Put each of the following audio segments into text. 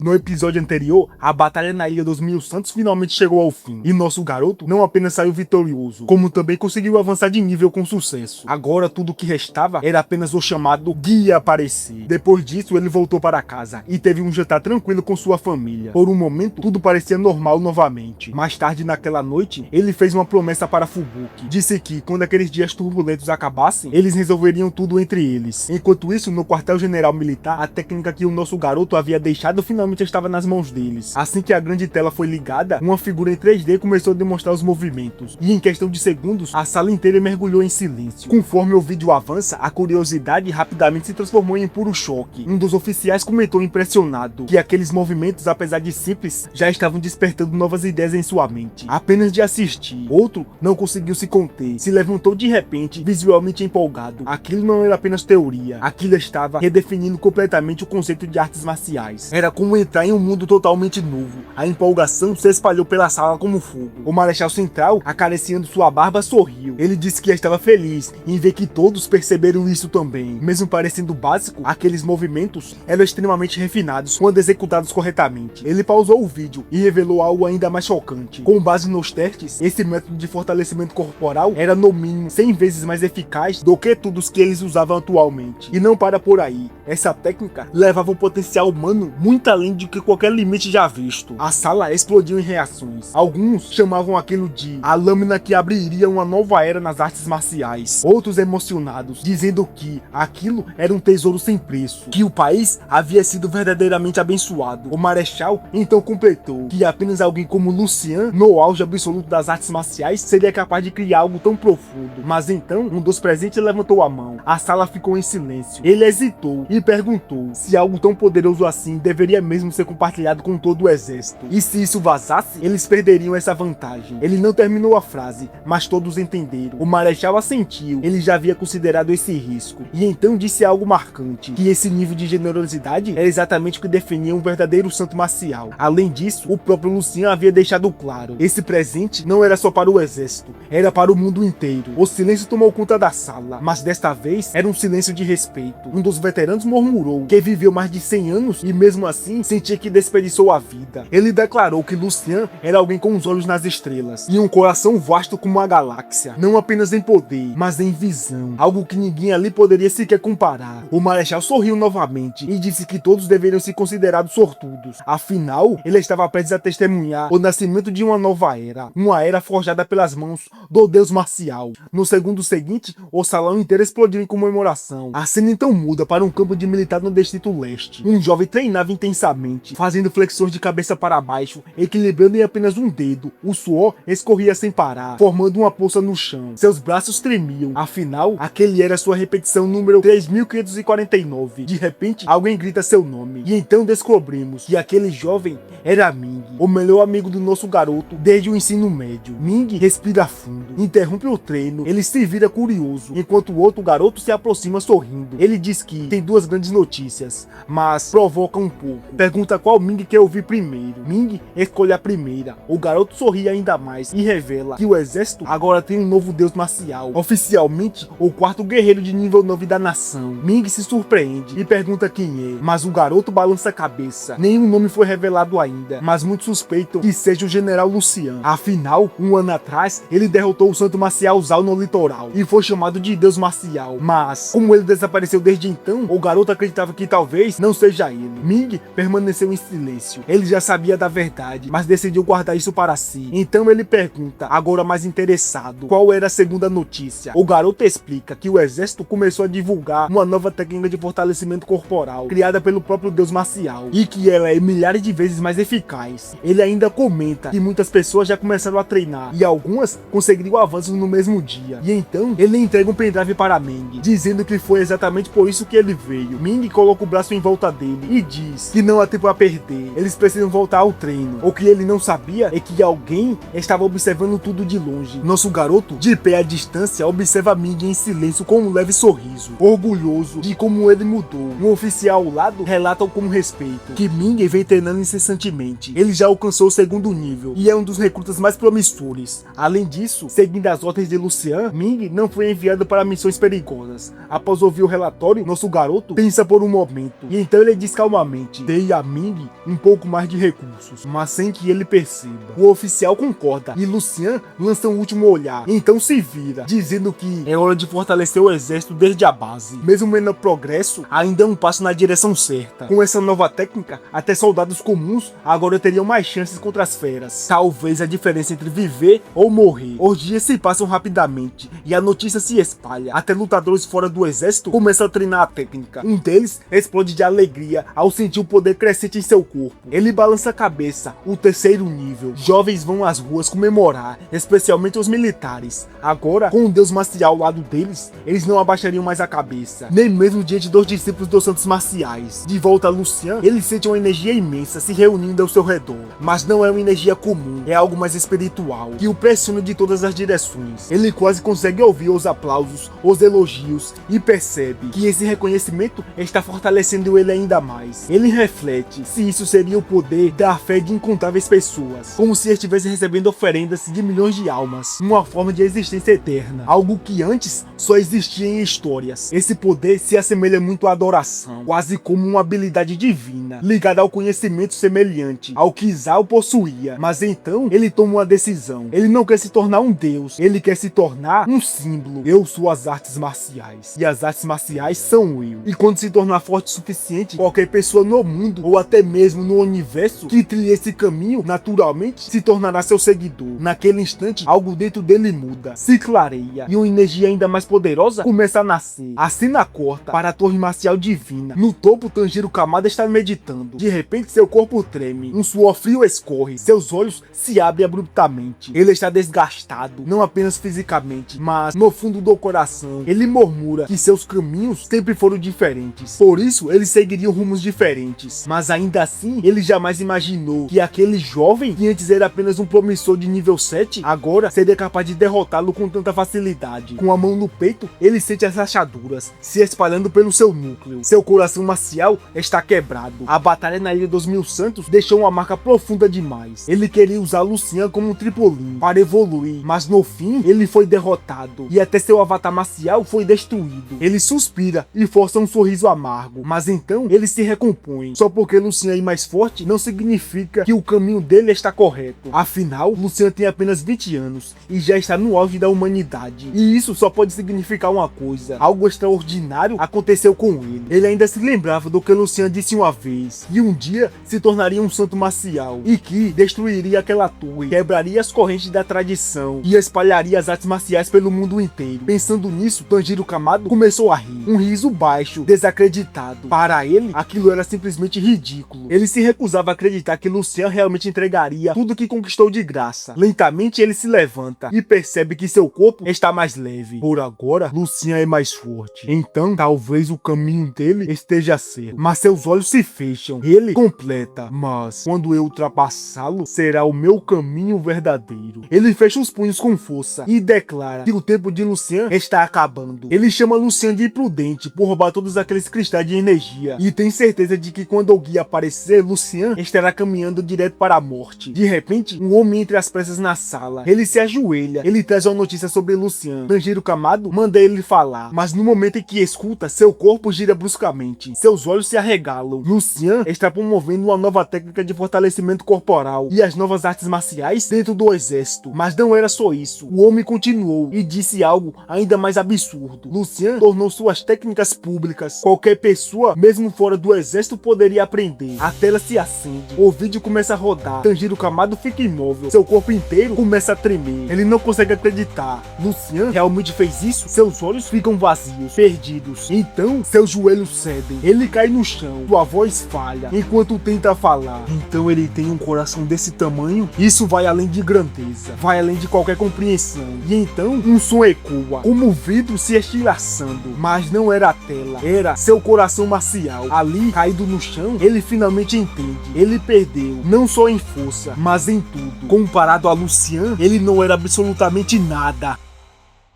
No episódio anterior, a batalha na Ilha dos Mil Santos finalmente chegou ao fim, e nosso garoto não apenas saiu vitorioso, como também conseguiu avançar de nível com sucesso. Agora tudo o que restava era apenas o chamado guia aparecer. Depois disso, ele voltou para casa e teve um jantar tranquilo com sua família. Por um momento, tudo parecia normal novamente. Mais tarde naquela noite, ele fez uma promessa para Fubuki. Disse que, quando aqueles dias turbulentos acabassem, eles resolveriam tudo entre eles. Enquanto isso, no quartel-general militar, a técnica que o nosso garoto havia deixado finalmente estava nas mãos deles. Assim que a grande tela foi ligada, uma figura em 3D começou a demonstrar os movimentos, e em questão de segundos, a sala inteira mergulhou em silêncio. Conforme o vídeo avança, a curiosidade rapidamente se transformou em puro choque. Um dos oficiais comentou impressionado que aqueles movimentos, apesar de simples, já estavam despertando novas ideias em sua mente. Apenas de assistir. Outro não conseguiu se conter, se levantou de repente, visualmente empolgado. Aquilo não era apenas teoria, aquilo estava redefinindo completamente o conceito de artes marciais. Era como entrar em um mundo totalmente novo. A empolgação se espalhou pela sala como fogo. O Marechal Central, acariciando sua barba, sorriu. Ele disse que estava feliz em ver que todos perceberam isso também. Mesmo parecendo básico, aqueles movimentos eram extremamente refinados quando executados corretamente. Ele pausou o vídeo e revelou algo ainda mais chocante. Com base nos testes, esse método de fortalecimento corporal era no mínimo 100 vezes mais eficaz do que todos que eles usavam atualmente. E não para por aí. Essa técnica levava o potencial humano muito além de que qualquer limite já visto. A sala explodiu em reações. Alguns chamavam aquilo de a lâmina que abriria uma nova era nas artes marciais. Outros emocionados, dizendo que aquilo era um tesouro sem preço, que o país havia sido verdadeiramente abençoado. O Marechal então completou que apenas alguém como Lucian, no auge absoluto das artes marciais, seria capaz de criar algo tão profundo. Mas então, um dos presentes levantou a mão. A sala ficou em silêncio. Ele hesitou e perguntou se algo tão poderoso assim deveria mesmo ser compartilhado com todo o exército. E se isso vazasse, eles perderiam essa vantagem. Ele não terminou a frase, mas todos entenderam. O Marechal assentiu. Ele já havia considerado esse risco. E então disse algo marcante, que esse nível de generosidade era exatamente o que definia um verdadeiro santo marcial. Além disso, o próprio Lucian havia deixado claro. Esse presente não era só para o exército, era para o mundo inteiro. O silêncio tomou conta da sala, mas desta vez era um silêncio de respeito. Um dos veteranos murmurou que viveu mais de 100 anos e mesmo assim sentia que desperdiçou a vida. Ele declarou que Lucian era alguém com os olhos nas estrelas e um coração vasto como a galáxia, não apenas em poder, mas em visão, algo que ninguém ali poderia sequer comparar. O Marechal sorriu novamente e disse que todos deveriam ser considerados sortudos, afinal, ele estava prestes a testemunhar o nascimento de uma nova era, uma era forjada pelas mãos do deus marcial. No segundo seguinte, o salão inteiro explodiu em comemoração. A cena então muda para um campo de militar no Distrito Leste. Um jovem treinava intensamente, fazendo flexões de cabeça para baixo, equilibrando em apenas um dedo. O suor escorria sem parar, formando uma poça no chão. Seus braços tremiam, afinal, aquele era sua repetição número 3549. De repente, alguém grita seu nome, e então descobrimos que aquele jovem era Ming, o melhor amigo do nosso garoto desde o ensino médio. Ming respira fundo, interrompe o treino, ele se vira curioso, enquanto o outro garoto se aproxima sorrindo. Ele diz que tem duas grandes notícias, mas provoca um pouco. Pergunta qual Ming quer ouvir primeiro. Ming escolhe a primeira. O garoto sorri ainda mais e revela que o exército agora tem um novo deus marcial, oficialmente o quarto guerreiro de nível 9 da nação. Ming se surpreende e pergunta quem é, mas o garoto balança a cabeça. Nenhum nome foi revelado ainda, mas muitos suspeitam que seja o general Lucian. Afinal, um ano atrás, ele derrotou o santo marcial Zhao no litoral e foi chamado de deus marcial, mas como ele desapareceu desde então, o garoto acreditava que talvez não seja ele. Ming permaneceu em silêncio. Ele já sabia da verdade, mas decidiu guardar isso para si. Então ele pergunta, agora mais interessado, qual era a segunda notícia. O garoto explica que o exército começou a divulgar uma nova técnica de fortalecimento corporal, criada pelo próprio deus marcial, e que ela é milhares de vezes mais eficaz. Ele ainda comenta que muitas pessoas já começaram a treinar, e algumas conseguiram avanços no mesmo dia. E então, ele entrega um pendrive para Ming, dizendo que foi exatamente por isso que ele veio. Ming coloca o braço em volta dele e diz que não há tempo a perder, eles precisam voltar ao treino. O que ele não sabia é que alguém estava observando tudo de longe. Nosso garoto, de pé à distância, observa Ming em silêncio com um leve sorriso, orgulhoso de como ele mudou. Um oficial ao lado relata com respeito que Ming vem treinando incessantemente. Ele já alcançou o segundo nível e é um dos recrutas mais promissores. Além disso, seguindo as ordens de Lucian, Ming não foi enviado para missões perigosas. Após ouvir o relatório, nosso garoto pensa por um momento e então ele diz calmamente: dei pedir a Ming um pouco mais de recursos, mas sem que ele perceba. O oficial concorda e Lucian lança um último olhar, então se vira, dizendo que é hora de fortalecer o exército desde a base. Mesmo menor progresso, ainda é um passo na direção certa. Com essa nova técnica, até soldados comuns agora teriam mais chances contra as feras. Talvez a diferença entre viver ou morrer. Os dias se passam rapidamente e a notícia se espalha. Até lutadores fora do exército começam a treinar a técnica. Um deles explode de alegria ao sentir o poder crescente em seu corpo. Ele balança a cabeça, o terceiro nível. Jovens vão às ruas comemorar, especialmente os militares. Agora, com o deus marcial ao lado deles, eles não abaixariam mais a cabeça, nem mesmo diante dos discípulos dos santos marciais. De volta a Lucian, ele sente uma energia imensa se reunindo ao seu redor. Mas não é uma energia comum, é algo mais espiritual, que o pressiona de todas as direções. Ele quase consegue ouvir os aplausos, os elogios e percebe que esse reconhecimento está fortalecendo ele ainda mais. Ele reflete se isso seria o poder da fé de incontáveis pessoas, como se estivesse recebendo oferendas de milhões de almas, uma forma de existência eterna, algo que antes só existia em histórias. Esse poder se assemelha muito à adoração, quase como uma habilidade divina, ligada ao conhecimento semelhante ao que Zhao possuía. Mas então ele toma uma decisão. Ele não quer se tornar um deus, ele quer se tornar um símbolo. Eu sou as artes marciais, e as artes marciais são eu. E quando se tornar forte o suficiente, qualquer pessoa no mundo, ou até mesmo no universo, que trilhe esse caminho, naturalmente se tornará seu seguidor. Naquele instante, algo dentro dele muda, se clareia, e uma energia ainda mais poderosa começa a nascer. A cena corta para a torre marcial divina. No topo, Tanjiro Kamada está meditando. De repente, seu corpo treme, um suor frio escorre, seus olhos se abrem abruptamente. Ele está desgastado, não apenas fisicamente, mas no fundo do coração. Ele murmura que seus caminhos sempre foram diferentes, por isso eles seguiriam rumos diferentes. Mas ainda assim, ele jamais imaginou que aquele jovem, que antes era apenas um promissor de nível 7, agora seria capaz de derrotá-lo com tanta facilidade. Com a mão no peito, ele sente as rachaduras se espalhando pelo seu núcleo. Seu coração marcial está quebrado. A batalha na Ilha dos Mil Santos deixou uma marca profunda demais. Ele queria usar Lucian como um tripulim para evoluir, mas no fim ele foi derrotado e até seu avatar marcial foi destruído. Ele suspira e força um sorriso amargo, mas então ele se recompõe. Só porque Lucian é mais forte não significa que o caminho dele está correto. Afinal, Lucian tem apenas 20 anos e já está no auge da humanidade. E isso só pode significar uma coisa: algo extraordinário aconteceu com ele. Ele ainda se lembrava do que Lucian disse uma vez, que um dia se tornaria um santo marcial e que destruiria aquela torre, quebraria as correntes da tradição e espalharia as artes marciais pelo mundo inteiro. Pensando nisso, Tanjiro Kamado começou a rir, um riso baixo, desacreditado. Para ele, aquilo era simplesmente ridículo. Ele se recusava a acreditar que Lucian realmente entregaria tudo que conquistou de graça. Lentamente ele se levanta e percebe que seu corpo está mais leve. Por agora, Lucian é mais forte, então talvez o caminho dele esteja certo. Mas seus olhos se fecham. Ele completa: mas quando eu ultrapassá-lo, será o meu caminho verdadeiro. Ele fecha os punhos com força e declara que o tempo de Lucian está acabando. Ele chama Lucian de imprudente por roubar todos aqueles cristais de energia e tem certeza de que quando o guia aparecer, Lucian estará caminhando direto para a morte. De repente, um homem entra às pressas na sala. Ele se ajoelha. Ele traz uma notícia sobre Lucian. Tanjiro Kamado manda ele falar, mas no momento em que escuta, seu corpo gira bruscamente. Seus olhos se arregalam. Lucian está promovendo uma nova técnica de fortalecimento corporal e as novas artes marciais dentro do exército. Mas não era só isso. O homem continuou e disse algo ainda mais absurdo. Lucian tornou suas técnicas públicas. Qualquer pessoa, mesmo fora do exército, poderia aprender. A tela se acende. O vídeo começa a rodar. Tanjiro Kamado fica imóvel. Seu corpo inteiro começa a tremer. Ele não consegue acreditar. Lucian realmente fez isso? Seus olhos ficam vazios, perdidos. Então, seus joelhos cedem. Ele cai no chão. Sua voz falha enquanto tenta falar. Então ele tem um coração desse tamanho? Isso vai além de grandeza. Vai além de qualquer compreensão. E então, um som ecoa, como o vidro se estilhaçando. Mas não era a tela. Era seu coração marcial. Ali, caído no chão, ele finalmente entende. Ele perdeu, não só em força, mas em tudo. Comparado a Lucian, ele não era absolutamente nada.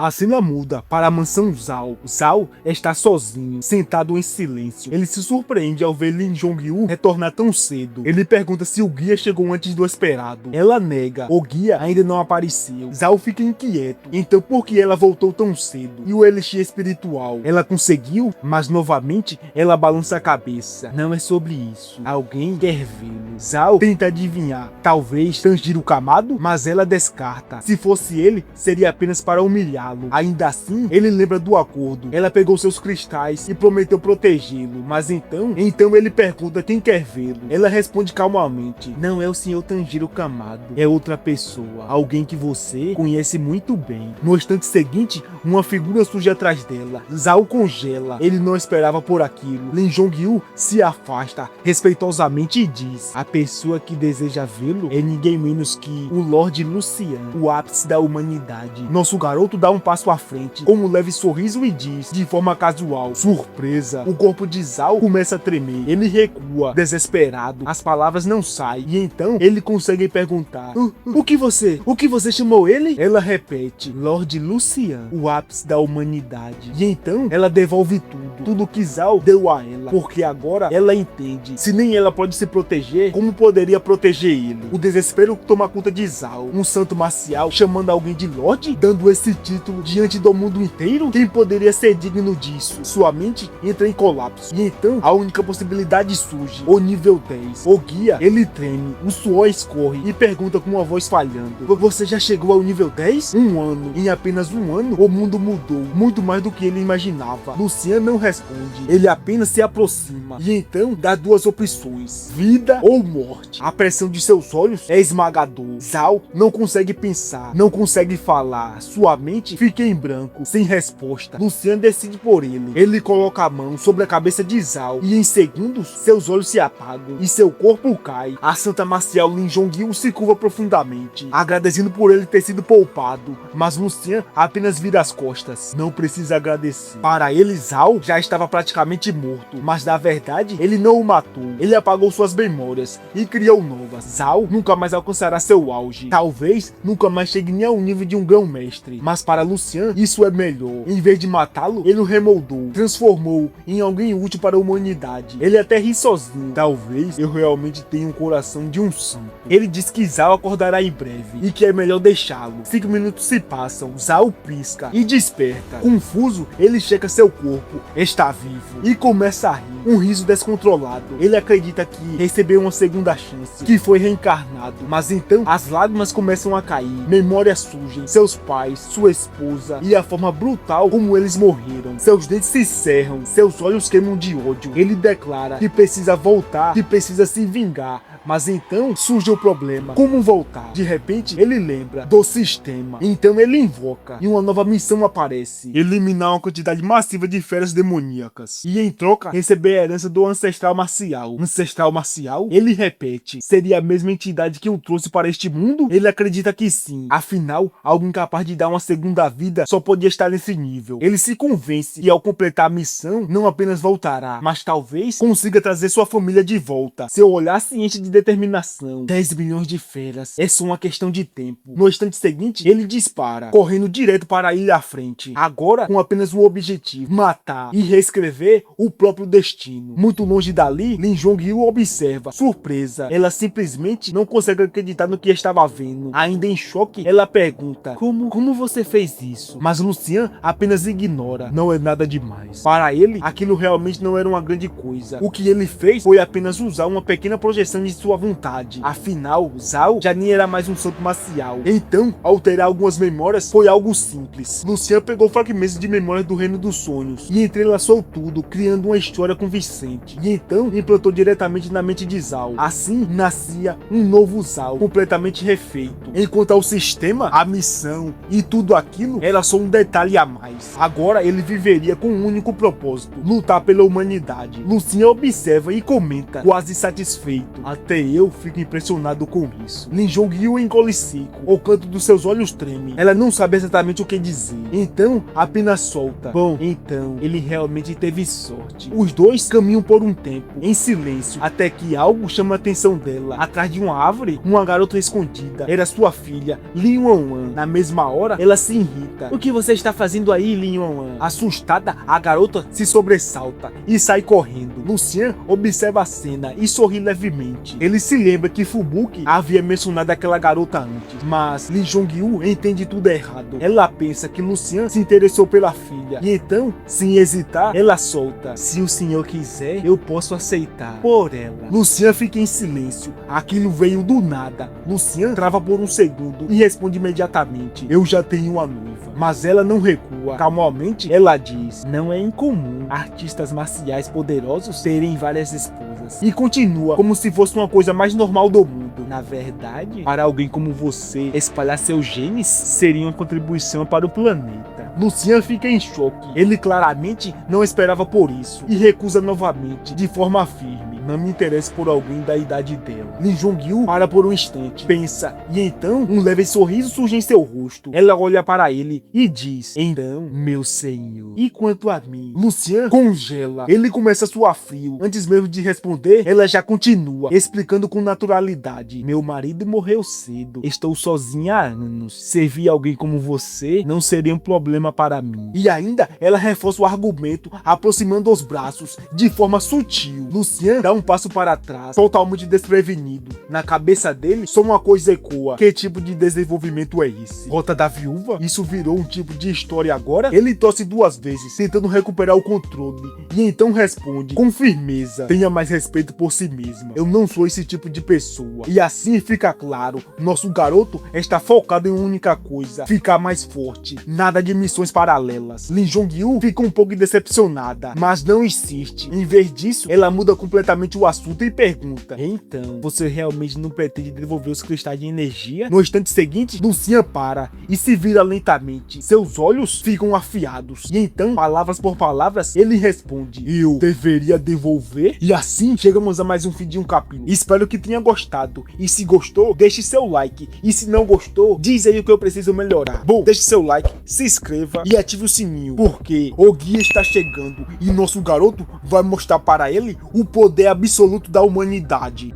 A cena muda para a mansão Zhao. Zhao está sozinho, sentado em silêncio. Ele se surpreende ao ver Lin Jong-yu retornar tão cedo. Ele pergunta se o guia chegou antes do esperado. Ela nega, o guia ainda não apareceu. Zhao fica inquieto, então por que ela voltou tão cedo? E o elixir espiritual? Ela conseguiu? Mas novamente ela balança a cabeça. Não é sobre isso. Alguém quer vê-lo. Zhao tenta adivinhar. Talvez Tanjiro Kamado? Mas ela descarta. Se fosse ele, seria apenas para humilhá-lo. Ainda assim, ele lembra do acordo. Ela pegou seus cristais e prometeu protegê-lo. Mas então ele pergunta quem quer vê-lo. Ela responde calmamente: não é o Sr. Tanjiro Kamado. É outra pessoa. Alguém que você conhece muito bem. No instante seguinte, uma figura surge atrás dela. Zhao congela. Ele não esperava por aquilo. Lin Jong-yu se afasta respeitosamente e diz: a pessoa que deseja vê-lo é ninguém menos que o Lorde Lucian, o ápice da humanidade. Nosso garoto dá um passo à frente, com um leve sorriso e diz, de forma casual: surpresa. O corpo de Zhao começa a tremer. Ele recua, desesperado. As palavras não saem. E então ele consegue perguntar: o que você chamou ele? Ela repete: Lorde Lucian, o ápice da humanidade. E então ela devolve tudo que Zhao deu a ela, porque agora ela entende. Se nem ela pode se proteger, como poderia proteger ele? O desespero toma conta de Zhao. Um santo marcial chamando alguém de Lorde, dando esse título diante do mundo inteiro? Quem poderia ser digno disso? Sua mente entra em colapso. E então a única possibilidade surge: o nível 10. O guia, ele treme, o suor escorre e pergunta com uma voz falhando: você já chegou ao nível 10? Um ano. Em apenas um ano, o mundo mudou, muito mais do que ele imaginava. Lucian não responde. Ele apenas se aproxima. E então dá duas opções: vida ou morte. A pressão de seus olhos é esmagador. Zhao não consegue pensar, não consegue falar. Sua mente fica em branco, sem resposta. Lucian decide por ele. Ele coloca a mão sobre a cabeça de Zhao e em segundos seus olhos se apagam e seu corpo cai. A santa marcial Lin Jong-yu se curva profundamente, agradecendo por ele ter sido poupado, mas Lucian apenas vira as costas. Não precisa agradecer. Para ele, Zhao já estava praticamente morto, mas na verdade ele não o matou. Ele apagou suas memórias e criou novas. Zhao nunca mais alcançará seu auge. Talvez nunca mais chegue nem ao nível de um grão-mestre, mas para Lucian isso é melhor. Em vez de matá-lo, ele o remoldou, transformou em alguém útil para a humanidade. Ele até ri sozinho. Talvez eu realmente tenha um coração de um santo. Ele diz que Zhao acordará em breve e que é melhor deixá-lo. 5 minutos se passam. Zhao pisca e desperta. Confuso, ele checa seu corpo. Está vivo e começa a rir. Um riso descontrolado. Ele acredita que recebeu uma segunda chance, que foi reencarnado. Mas então as lágrimas começam a cair. Memórias surgem. Seus pais, sua esposa e a forma brutal como eles morreram. Seus dentes se cerram. Seus olhos queimam de ódio. Ele declara que precisa voltar, que precisa se vingar. Mas então surge o problema: como voltar? De repente ele lembra do sistema. Então ele invoca e uma nova missão aparece: eliminar uma quantidade massiva de feras demoníacas e em troca receber a herança do ancestral marcial. Ancestral marcial? Ele repete: seria a mesma entidade que o trouxe para este mundo? Ele acredita que sim. Afinal, algo incapaz de dar uma segunda vida só podia estar nesse nível. Ele se convence que ao completar a missão não apenas voltará, mas talvez consiga trazer sua família de volta. Seu olhar ciente de determinação. 10 milhões de feras. É só uma questão de tempo. No instante seguinte, ele dispara, correndo direto para a ilha à frente. Agora, com apenas um objetivo: matar e reescrever o próprio destino. Muito longe dali, Lin Jong-yu observa. Surpresa, ela simplesmente não consegue acreditar no que estava vendo. Ainda em choque, ela pergunta: como você fez isso? Mas Lucian apenas ignora. Não é nada demais. Para ele, aquilo realmente não era uma grande coisa. O que ele fez foi apenas usar uma pequena projeção de sua vontade. Afinal, Zhao já nem era mais um santo marcial. Então, alterar algumas memórias foi algo simples. Lucian pegou fragmentos de memórias do Reino dos Sonhos e entrelaçou tudo, criando uma história convincente. E então, implantou diretamente na mente de Zhao. Assim, nascia um novo Zhao, completamente refeito. Enquanto ao sistema, a missão e tudo aquilo era só um detalhe a mais. Agora ele viveria com um único propósito: lutar pela humanidade. Lucian observa e comenta, quase satisfeito: Até eu fico impressionado com isso. Lin Jong-il engole seco, o canto dos seus olhos treme. Ela não sabe exatamente o que dizer, então apenas solta. Bom, então ele realmente teve sorte. Os dois caminham por um tempo, em silêncio, até que algo chama a atenção dela. Atrás de uma árvore, uma garota escondida. Era sua filha, Lin Yuan. Na mesma hora, ela se irrita. O que você está fazendo aí, Lin Yuan? Assustada, a garota se sobressalta e sai correndo. Lucian observa a cena e sorri levemente. Ele se lembra que Fubuki havia mencionado aquela garota antes, mas Lee Jong-il entende tudo errado. Ela pensa que Lucian se interessou pela filha, e então, sem hesitar, ela solta: se o senhor quiser, eu posso aceitar por ela. Lucian fica em silêncio. Aquilo veio do nada. Lucian trava por um segundo e responde imediatamente: eu já tenho uma noiva. Mas ela não recua. Calmamente, ela diz: não é incomum artistas marciais poderosos terem várias esposas. E continua como se fosse uma coisa mais normal do mundo. Na verdade, para alguém como você, espalhar seus genes seria uma contribuição para o planeta. Lucian fica em choque. Ele claramente não esperava por isso e recusa novamente, de forma firme: não me interessa por alguém da idade dela. Lee Jong-il para por um instante, pensa, e então um leve sorriso surge em seu rosto. Ela olha para ele e diz: então, meu senhor, e quanto a mim? Lucian congela. Ele começa a suar frio. Antes mesmo de responder, ela já continua, explicando com naturalidade: meu marido morreu cedo. Estou sozinha há anos. Servir alguém como você não seria um problema para mim. E ainda ela reforça o argumento, aproximando os braços de forma sutil. Lucian dá um passo para trás, totalmente desprevenido. Na cabeça dele, só uma coisa ecoa: que tipo de desenvolvimento é esse? Rota da viúva? Isso virou um tipo de história agora? Ele tosse duas vezes, tentando recuperar o controle, e então responde com firmeza: tenha mais respeito por si mesma. Eu não sou esse tipo de pessoa. E assim fica claro, nosso garoto está focado em uma única coisa: ficar mais forte. Nada de missões paralelas. Lee Jong-il fica um pouco decepcionada, mas não insiste. Em vez disso, ela muda completamente o assunto e pergunta: então, você realmente não pretende devolver os cristais de energia? No instante seguinte, Lucian para e se vira lentamente. Seus olhos ficam afiados. E então, palavras por palavras, ele responde: eu deveria devolver? E assim, chegamos a mais um fim de um capítulo. Espero que tenha gostado. E se gostou, deixe seu like. E se não gostou, diz aí o que eu preciso melhorar. Bom, deixe seu like, se inscreva e ative o sininho, porque o guia está chegando e nosso garoto vai mostrar para ele o poder absoluto da humanidade.